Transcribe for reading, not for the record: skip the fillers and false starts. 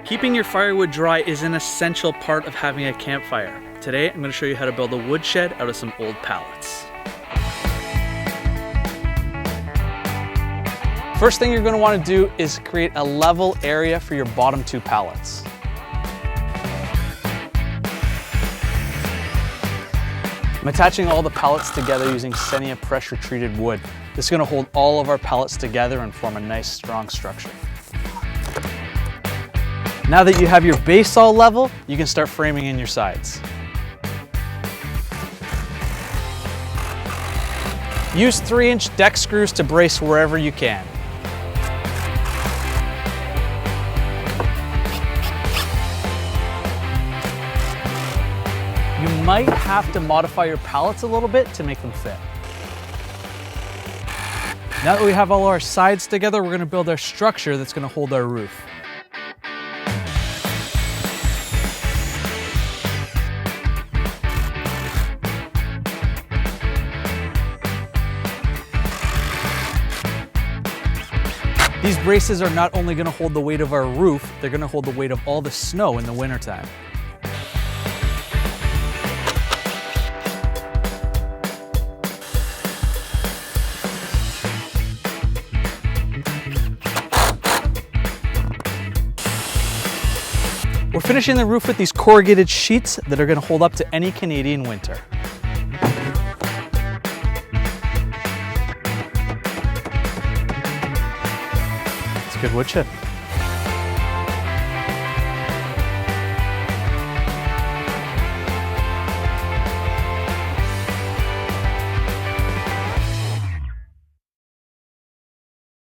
Keeping your firewood dry is an essential part of having a campfire. Today, I'm going to show you how to build a woodshed out of some old pallets. First thing you're going to want to do is create a level area for your bottom two pallets. I'm attaching all the pallets together using Senia pressure treated wood. This is going to hold all of our pallets together and form a nice strong structure. Now that you have your base all level, you can start framing in your sides. Use 3-inch deck screws to brace wherever you can. You might have to modify your pallets a little bit to make them fit. Now that we have all our sides together, we're going to build our structure that's going to hold our roof. These braces are not only going to hold the weight of our roof, they're going to hold the weight of all the snow in the wintertime. We're finishing the roof with these corrugated sheets that are going to hold up to any Canadian winter. It's a good woodshed.